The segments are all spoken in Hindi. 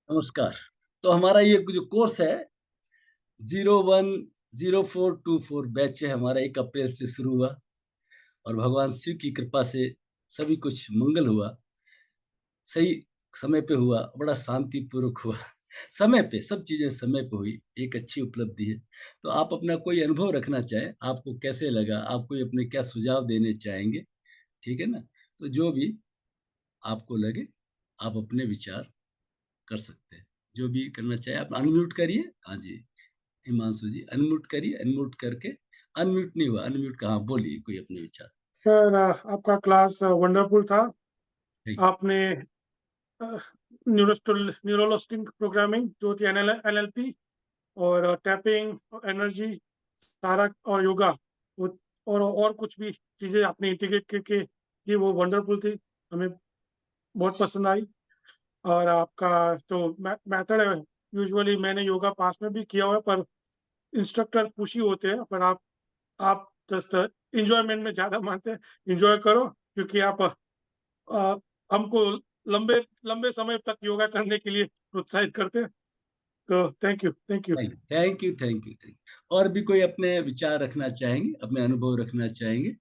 नमस्कार। तो हमारा ये जो कोर्स है 010424 बैच है हमारा 1 अप्रैल से शुरू हुआ और भगवान शिव की कृपा से सभी कुछ मंगल हुआ। सही समय पे हुआ, बड़ा शांतिपूर्वक हुआ। समय पे, सब चीज़ें समय पे हुई, एक अच्छी उपलब्धि है। तो आप अपना कोई अनुभव रखना चाहें, आपको कैसे लगा? आप कोई अपने क्या सुझाव देने चाहेंगे? ठीक है ना? तो जो भी आपको लगे, आप अपने विचार कर सकते हैं। जो भी करना चाहें आप अनम्यूट करिए। हाँ जी, हिमांशु जी अनम्यूट करिए, अनम्यूट करके अनम्यूट नहीं हुआ, अनम्यूट कहाँ बोलिए कोई अपने विचार। सर आपका क्लास वंडरफुल था। ठीक, आपने न्यूरोलिस्टिक प्रोग्रामिंग जो थी एनएलपी और टैपिंग एनर्जी सारा और योगा और कुछ भी चीजें आपने इंटीग्रेट करके ये वो वंडरफुल थी। हमें बहुत पसंद आई। और आपका जो मेथड है, यूजुअली मैंने योगा पास में भी किया हुआ है, पर इंस्ट्रक्टर पुश ही होते हैं। पर आप जस्ट इंजॉयमेंट में ज्यादा मानते हैं। इंजॉय करो, क्योंकि आप अ, हमको लंबे लंबे समय तक योगा करने के लिए प्रोत्साहित करते हैं। तो thank you, thank you. Thank you, thank you, thank you. और भी कोई अपने विचार रखना चाहेंगे, अपने अनुभव रखना चाहेंगे?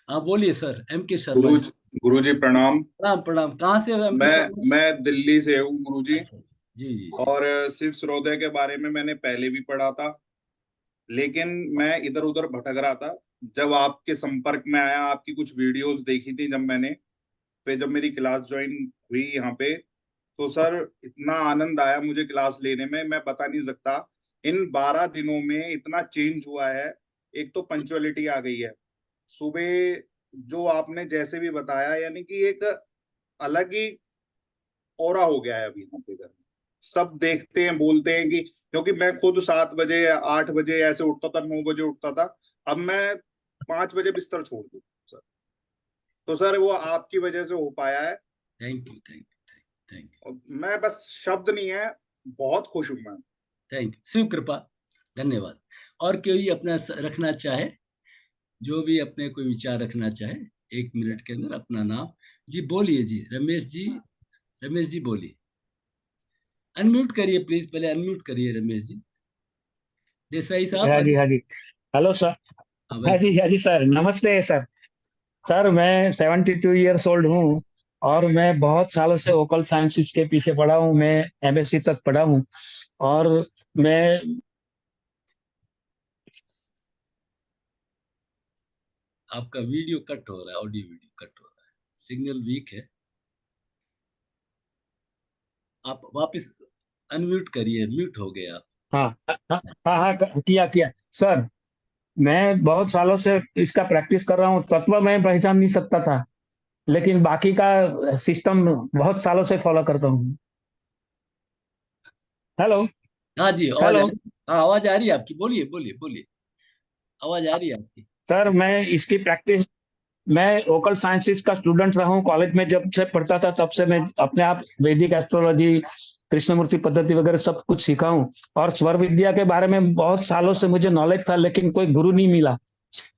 हाँ बोलिए सर, एम के शर्मा जी। गुरुजी प्रणाम। प्रणाम प्रणाम। कहाँ से हो एम के मैं शर्मा? मैं दिल्ली से हूँ गुरुजी। अच्छा, जी जी। और शिव सर्वोदय के बारे में मैंने पहले भी पढ़ा था, लेकिन मैं इधर उधर भटक रहा था। जब आपके संपर्क में आया, आपकी कुछ वीडियोस देखी थी जब मैंने, फिर जब मेरी क्लास ज्वाइन हुई यहाँ पे, तो सर इतना आनंद आया मुझे क्लास लेने में, मैं बता नहीं सकता। इन 12 दिनों में इतना चेंज हुआ है। एक तो पंचुअलिटी आ गई है सुबह, जो आपने जैसे भी बताया, यानी कि एक अलग ही ओरा हो गया है अभी यहाँ पे घर में। सब देखते हैं, बोलते हैं कि, क्योंकि मैं खुद 7 बजे 8 बजे ऐसे उठता था, 9 बजे उठता था। अब मैं 5 बजे बिस्तर छोड़ दूँ सर। तो सर वो आपकी वजह से हो पाया है। Thank you, thank you, thank you, और मैं बस शब्द नहीं है, बहुत खुश हूं मैं। Thank you. शिव कृपा, धन्यवाद। और कोई अपना रखना चाहे, जो भी अपने कोई विचार रखना चाहे, 1 मिनट के अंदर अपना नाम। जी बोलिए जी, रमेश जी। रमेश जी बोलिए। अनम्यूट करिए प्लीज, पहले अनम्यूट करिए रमेश जी। देसाई साहब हाँ जी, हाँ जी। Hello sir. हाँ हाँ वेलकम। जी, हाँ जी सर, नमस्ते सर। सर मैं 72 ईयर्स ओल्ड हूँ और मैं बहुत सालों से वोकल साइंसिस के पीछे पढ़ा हूँ। मैं एमएससी तक पढ़ा हूँ। और मैं आपका वीडियो कट हो रहा है, ऑडियो वीडियो कट हो रहा है, सिग्नल वीक है। आप वापस अनम्यूट करिए, म्यूट हो गए आप। हाँ हाँ हाँ हाँ हाँ, किया किया सर। मैं बहुत सालों से इसका प्रैक्टिस कर रहा हूँ। तत्व मैं पहचान नहीं सकता था, लेकिन बाकी का सिस्टम बहुत सालों से फॉलो करता हूँ। हेलो। हाँ जी, आवाज आ हेलो। रही है। हाँ आवाज आ रही है आपकी, बोलिए बोलिए बोलिए। आवाज आ रही है आपकी। सर मैं इसकी प्रैक्टिस, मैं वोकल साइंसेस का स्टूडेंट रहा हूँ। कॉलेज में जब से पढ़ता था तब से मैं अपने आप वैदिक एस्ट्रोलॉजी, कृष्णमूर्ति पद्धति वगैरह सब कुछ सीखा हूँ। और स्वर विद्या के बारे में बहुत सालों से मुझे नॉलेज था, लेकिन कोई गुरु नहीं मिला।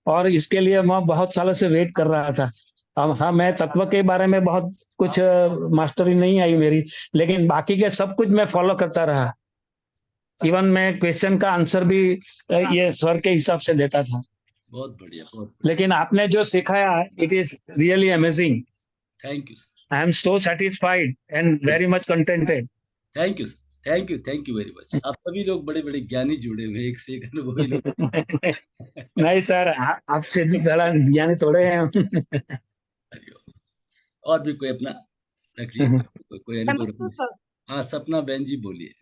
और इसके लिए मैं बहुत सालों से वेट कर रहा था। अब हाँ, मैं तत्व के बारे में बहुत कुछ मास्टरी नहीं आई मेरी, लेकिन बाकी के सब कुछ मैं फॉलो करता रहा। इवन मैं क्वेश्चन का आंसर भी ये स्वर के हिसाब से देता था। बहुत बढ़िया, बहुत बढ़िया। लेकिन आपने जो सिखाया, it is really amazing. Thank you I am so satisfied and very much contented. Thank you sir, thank you, thank you very much. आप सभी लोग बड़े बड़े ज्ञानी जुड़े हुए हैं, एक से एक अनुभवी लोग। नहीं सर, आपसे भी बड़ा ज्ञानी थोड़े हैं हम। हरिओम। और भी कोई अपना रखिए, कोई अनुभव नमस्ते रखना। सर। हाँ सपना बहन जी बोलिए।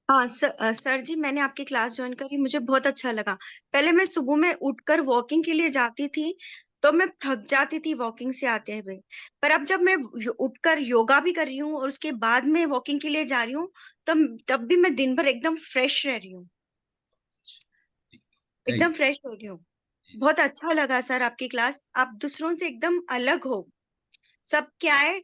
हाँ सर जी, मैंने आपकी क्लास ज्वाइन करी, मुझे बहुत अच्छा लगा। पहले मैं सुबह में उठकर वॉकिंग के लिए जाती थी, तो मैं थक जाती थी वॉकिंग से आते हुए। पर अब जब मैं उठकर योगा भी कर रही हूँ और उसके बाद में वॉकिंग के लिए जा रही हूँ, तब भी मैं दिन भर एकदम फ्रेश रह रही हूँ, थैंक एकदम फ्रेश हो रही हूँ। बहुत अच्छा लगा सर आपकी क्लास। आप दूसरों से एकदम अलग हो। सब क्या है,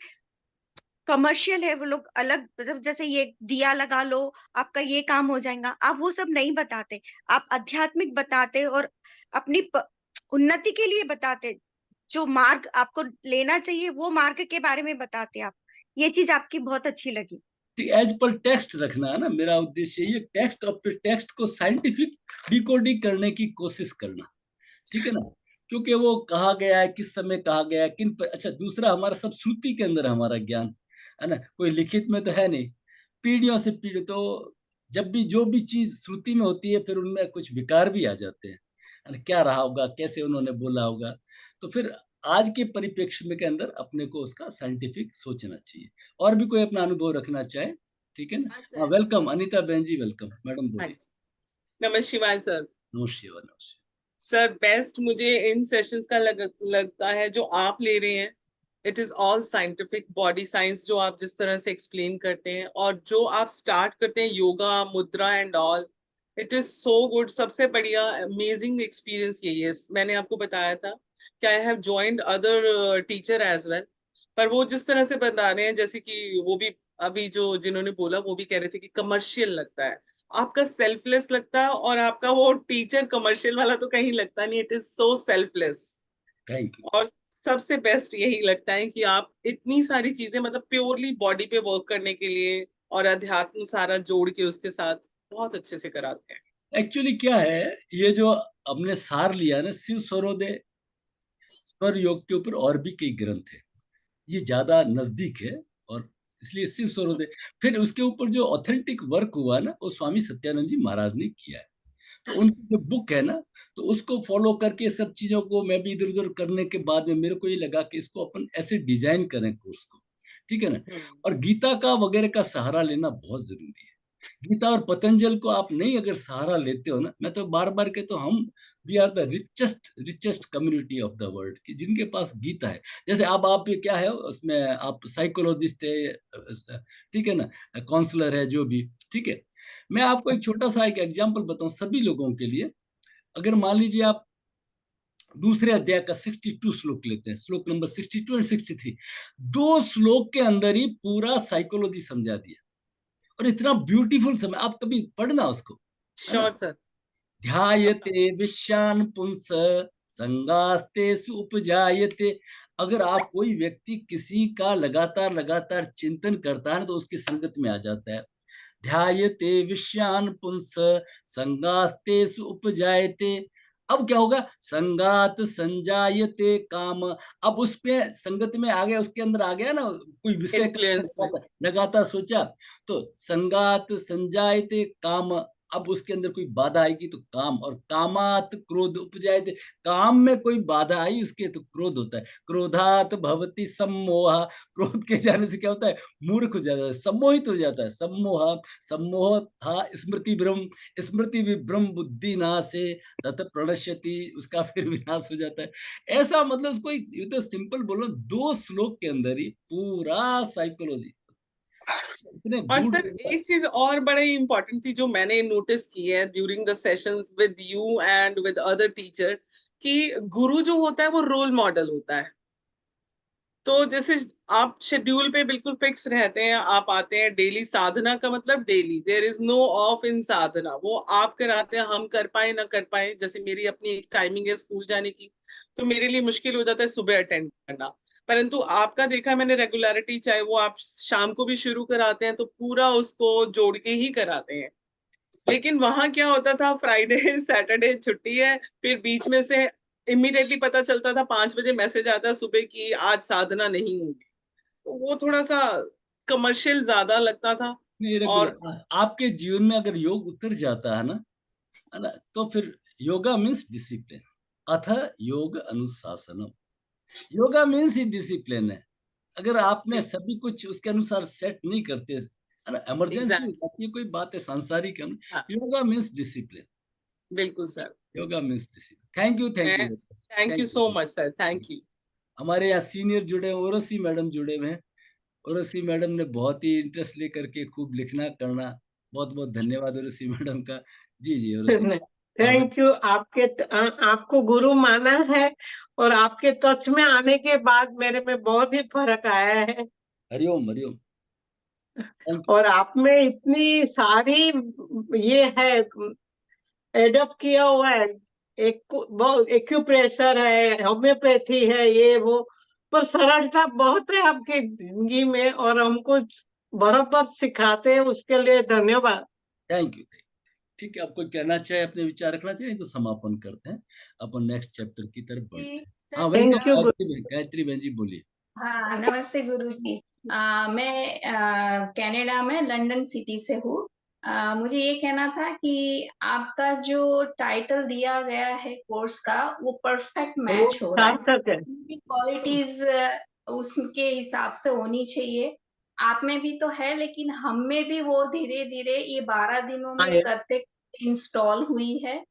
कमर्शियल है, वो लोग अलग, मतलब जैसे ये दिया लगा लो, आपका ये काम हो जाएगा, आप वो सब नहीं बताते। आप आध्यात्मिक बताते और अपनी उन्नति के लिए बताते। जो मार्ग आपको लेना चाहिए वो मार्ग के बारे में बताते आप। ये चीज आपकी बहुत अच्छी लगी। ठीक, एज पर टेक्स्ट रखना है ना, मेरा उद्देश्य ये टेक्स्ट और फिर टेक्स्ट को साइंटिफिक डिकोडिंग करने की कोशिश करना, ठीक है ना, क्योंकि वो कहा गया है, किस समय कहा गया है, किन पर। अच्छा, दूसरा हमारा सब श्रुति के अंदर हमारा ज्ञान है ना, कोई लिखित में तो है नहीं, पीढ़ियों से पीढ़ी। तो जब भी जो भी चीज श्रुति में होती है, फिर उनमें कुछ विकार भी आ जाते हैं, है ना, क्या रहा होगा, कैसे उन्होंने बोला होगा। तो फिर आज के परिप्रेक्ष्य में के अंदर अपने को उसका साइंटिफिक सोचना चाहिए। और भी कोई अपना अनुभव रखना चाहे, ठीक है ना। हाँ, वेलकम अनीता बहन जी, वेलकम मैडम, बोलिए। नमः शिवाय सर। नमस्ते नमस्ते। सर बेस्ट मुझे इन सेशंस का लगता है जो आप ले रहे हैं, it is all scientific, body science जो आप जिस तरह से एक्सप्लेन करते हैं और जो आप स्टार्ट करते हैं योगा मुद्रा and all, it is so good. सबसे बढ़िया अमेजिंग एक्सपीरियंस यही है। मैंने आपको बताया था कि I have joined other teacher as well, पर वो जिस तरह से बता रहे हैं, जैसे कि वो भी अभी जो जिन्होंने बोला वो भी कह रहे थे कि कमर्शियल लगता है, आपका सेल्फलेस लगता है, और आपका वो टीचर कमर्शियल वाला तो कहीं लगता नहीं, it is so selfless. Thank you. और सबसे बेस्ट यही लगता है कि आप इतनी सारी चीजें मतलब प्योरली बॉडी पे वर्क करने के लिए और अध्यात्म सारा जोड़ के उसके साथ बहुत अच्छे से कराते हैं। एक्चुअली क्या है, ये जो हमने सार लिया ना, शिव स्वरोदय स्वर योग के ऊपर और भी कई ग्रंथ है, ये ज्यादा नजदीक है, और इसलिए शिव स्वरोदय। फिर उसके ऊपर जो ऑथेंटिक वर्क हुआ ना, वो स्वामी सत्यानंद जी महाराज ने किया है। तो उनकी जो बुक है ना, तो उसको फॉलो करके सब चीजों को मैं भी इधर उधर करने के बाद में मेरे को ये लगा कि इसको अपन ऐसे डिजाइन करें कोर्स को, ठीक है ना। और गीता का वगैरह का सहारा लेना बहुत जरूरी है। गीता और पतंजल को आप नहीं अगर सहारा लेते हो ना, मैं तो बार बार कहता हूँ, हम we are the richest community of the world, कि जिनके पास गीता है। जैसे अब आप क्या है उसमें, आप साइकोलॉजिस्ट है, ठीक है ना, काउंसलर है, जो भी, ठीक है। मैं आपको एक छोटा सा एक एग्जांपल बताऊं सभी लोगों के लिए। अगर मान लीजिए आप दूसरे अध्याय का 62 श्लोक लेते हैं, श्लोक नंबर 62 एंड 63, 2 श्लोक के अंदर ही पूरा साइकोलॉजी समझा दिया, और इतना ब्यूटीफुल समय, आप कभी पढ़ना उसको, है ना। Sure sir. ध्यायते विश्यान पुंस संगास्ते उपजायते। अगर आप कोई व्यक्ति किसी का लगातार लगातार चिंतन करता है ना, तो उसकी संगत में आ जाता है। ध्यायते विश्यान पुंस संगास्ते उपजायते। अब क्या होगा, संगात संजायते काम। अब उस पे संगत में आ गया, उसके अंदर आ गया ना कोई विषय Influence में। लगातार सोचा, तो संगात संजायते काम। अब उसके अंदर कोई बाधा आएगी तो काम, और कामात क्रोध उपजाए थे। काम में कोई बाधा आई उसके तो क्रोध होता है। क्रोधात भवति सम्मोह। क्रोध के जाने से क्या होता है, मूर्ख हो जाता है, सम्मोहित हो जाता है। सम्मोह सम्मोह था स्मृति भ्रम, स्मृति विभ्रम बुद्धि नाशे तत प्रणश्यति, उसका फिर विनाश हो जाता है। ऐसा मतलब उसको एक तो सिंपल बोलो, 2 श्लोक के अंदर ही पूरा साइकोलॉजी और सर एक चीज और बड़ी इंपॉर्टेंट थी जो मैंने नोटिस की है during the sessions with you and with other teacher, कि गुरु जो होता है वो रोल मॉडल होता है। तो जैसे आप शेड्यूल पे बिल्कुल फिक्स रहते हैं, आप आते हैं डेली, साधना का मतलब daily, there is no off in sadhana. वो आप कराते हैं, हम कर पाए ना कर पाए। जैसे मेरी अपनी एक टाइमिंग है स्कूल जाने की, तो मेरे लिए मुश्किल हो जाता है सुबह अटेंड करना, परंतु आपका देखा मैंने रेगुलरिटी, चाहे वो आप शाम को भी शुरू कराते हैं तो पूरा उसको जोड़ के ही कराते हैं। लेकिन वहां क्या होता था, फ्राइडे सैटरडे छुट्टी है, फिर बीच में से इमीडिएटली पता चलता था 5 बजे मैसेज आता सुबह की आज साधना नहीं होगी। तो वो थोड़ा सा कमर्शियल ज्यादा लगता था। और आपके जीवन में अगर योग उतर जाता है ना, तो फिर योगा मीन्स डिसिप्लिन। अथ योग अनुशासनम। योगा मीन्स ही डिसिप्लिन है। अगर आपने सभी कुछ उसके अनुसार सेट नहीं करते, है ना, इमरजेंसी हो जाती है, कोई बात है सांसारिक है। Yoga means discipline. बिल्कुल sir, yoga means discipline. Thank you, thank you, thank you so much sir, thank you. हमारे यहाँ सीनियर जुड़े, ओरसी मैडम जुड़े हुए हैं। ओरसी मैडम ने बहुत ही इंटरेस्ट लेकर के खूब लिखना करना, बहुत बहुत धन्यवाद ओरसी मैडम का। जी जी ओरसी। Thank you. आपको गुरु माना है, और आपके टच में आने के बाद मेरे में बहुत ही फर्क आया है। हरिओम हरिओम। और आप में इतनी सारी ये है, एडप्ट किया हुआ है, बहुत एक्यूप्रेशर है, होम्योपैथी है, ये वो, पर सरलता बहुत है आपकी जिंदगी में, और हमको बराबर सिखाते हैं, उसके लिए धन्यवाद। Thank you. ठीक है, आपको कहना चाहे, अपने विचार रखना चाहिए, तो समापन करते हैं, अपन नेक्स्ट चैप्टर की तरफ बढ़ते हैं। हाँ, वेलकम थैंक यू। गायत्री बहन जी, बोलिए। हाँ, नमस्ते गुरुजी। मैं कनाडा में लंदन सिटी से हूँ। मुझे ये कहना था कि आपका जो टाइटल दिया गया है कोर्स का, वो परफेक्ट मैच हो रहा है। सार्थक है। क्वालिटीज उसके हिसाब से होनी चाहिए। आप में भी तो है, लेकिन हम में भी वो धीरे धीरे ये 12 दिनों में आए। करते इंस्टॉल हुई है।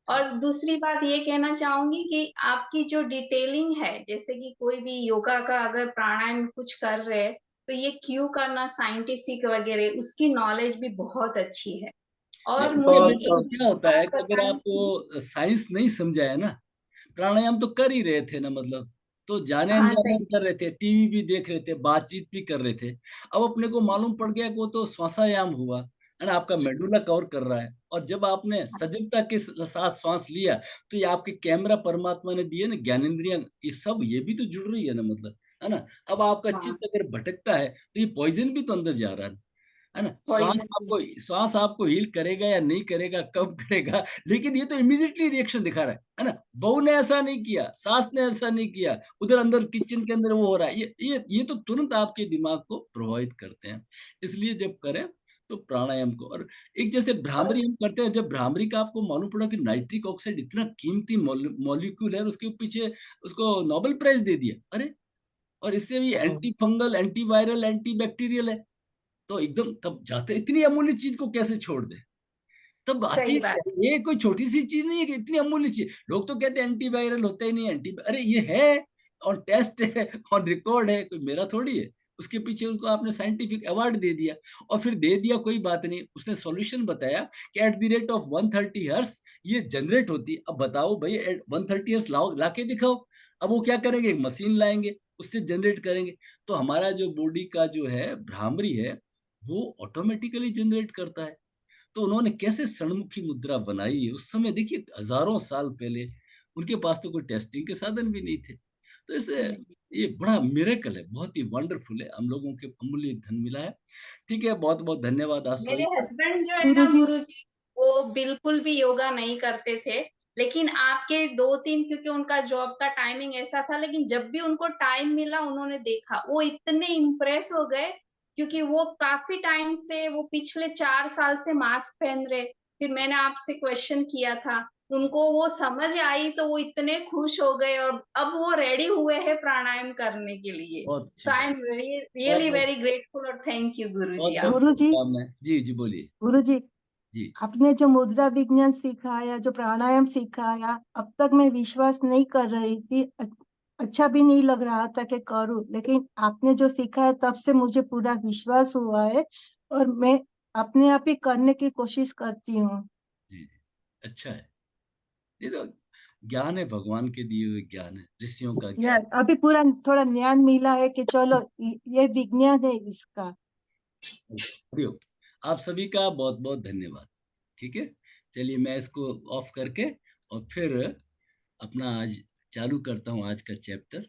और दूसरी बात ये कहना चाहूंगी कि आपकी जो डिटेलिंग है, जैसे कि कोई भी योगा का अगर प्राणायाम कुछ कर रहे हैं, तो ये क्यों करना, साइंटिफिक वगैरह, उसकी नॉलेज भी बहुत अच्छी है। और मुझे देखो, एक क्या होता है कि अगर बतानी आप थी। वो साइंस नहीं समझा है ना, प्राणायाम तो कर ही रहे थे ना, मतलब तो जाने हाँ, अनजाने सही। में कर रहे थे, टीवी भी देख रहे थे, बातचीत भी कर रहे थे। अब अपने को मालूम पड़ गया कि वो तो श्वासायाम हुआ है ना, आपका मेडुला कवर कर रहा है। और जब आपने सजगता के साथ श्वास लिया, तो ये आपके कैमरा परमात्मा ने दिए ना, ज्ञानेंद्रियां, ये सब ये भी तो जुड़ रही है ना, मतलब है ना। अब आपका हाँ, चित्त अगर भटकता है, तो ये पॉइजन भी तो अंदर जा रहा है ना। पॉइजन। श्वास आपको हील करेगा या नहीं करेगा, कब करेगा, लेकिन ये तो इमीडिएटली रिएक्शन दिखा रहा है ना। बहू ने ऐसा नहीं किया, सास ने ऐसा नहीं किया, उधर अंदर किचन के अंदर वो हो रहा है, ये तो तुरंत आपके दिमाग को प्रभावित करते हैं। इसलिए जब करें तो प्राणायाम को, और एक जैसे भ्रामरी हम करते हैं, जब भ्रामरी का आपको मालूम पड़ा कि नाइट्रिक ऑक्साइड इतना कीमती मॉलिक्यूल है, और उसके पीछे उसको नोबेल प्राइज दे दिया, अरे, और इससे भी anti fungal, anti viral, anti bacterial है, तो एकदम तब जाते, इतनी अमूल्य चीज को कैसे छोड़ दे। तब आती सही है, बात। ये कोई छोटी सी चीज नहीं है कि इतनी अमूल्य चीज। लोग तो कहते हैं एंटीवायरल होता ही नहीं, अरे ये है, और टेस्ट है, और रिकॉर्ड है, कोई मेरा थोड़ी है। उसके पीछे उसको आपने साइंटिफिक अवार्ड दे दिया, और फिर दे दिया, कोई बात नहीं, उसने सॉल्यूशन बताया कि at the rate of 130 hertz ये जनरेट होती। अब बताओ भाई, 130 हर्ट्ज लाओ, लाके दिखाओ। अब वो क्या करेंगे, एक मशीन लाएंगे, उससे जनरेट करेंगे। तो हमारा जो बॉडी का जो है भ्रामरी है, वो ऑटोमेटिकली जनरेट करता है। तो उन्होंने कैसे षणमुखी मुद्रा बनाई उस समय, देखिए हजारों साल पहले, उनके पास तो कोई टेस्टिंग के साधन भी नहीं थे। तो इसे, ये बड़ा मिरेकल है, बहुत ही वंडरफुल है, हम लोगों के अमूल्य धन मिला है। ठीक है, बहुत बहुत धन्यवाद आप मेरे सभी का। हस्बैंड जो है ना गुरुजी, वो बिल्कुल भी योगा नहीं करते थे। लेकिन आपके 2-3, क्योंकि उनका जॉब का टाइमिंग ऐसा था, लेकिन जब भी उनको टाइम मिला उन्होंने देखा, वो इतने इम्प्रेस हो गए। क्योंकि वो काफी टाइम से, वो पिछले 4 साल से मास्क पहन रहे। फिर मैंने आपसे क्वेश्चन किया था, उनको वो समझ आई, तो वो इतने खुश हो गए, और अब वो रेडी हुए हैं प्राणायाम करने के लिए। बहुत सो अच्छी आई बात, एम बहुत रियली बहुत वेरी ग्रेटफुल, और थैंक यू गुरुजी बहुत बहुत आपको। गुरुजी, शुभकामनाएं। जी जी, बोलिए। गुरुजी, जी आपने जो मुद्रा विज्ञान सिखाया, जो प्राणायाम सिखाया, अब तक मैं विश्वास नहीं कर रही थी। अच्छा भी नहीं लग रहा था कि करूं, लेकिन आपने जो सिखाया तब से मुझे पूरा विश्वास हुआ है, और मैं अपने आप ही करने की कोशिश करती हूँ। जी जी, अच्छा है। ये तो ज्ञान है, भगवान के दिए हुए ज्ञान है, ऋषियों का ज्ञान। यार, अभी पूरा थोड़ा ज्ञान मिला है कि चलो ये विज्ञान है इसका। हरिओम। आप सभी का बहुत बहुत धन्यवाद। ठीक है, चलिए मैं इसको ऑफ करके, और फिर अपना आज चालू करता हूँ आज का चैप्टर।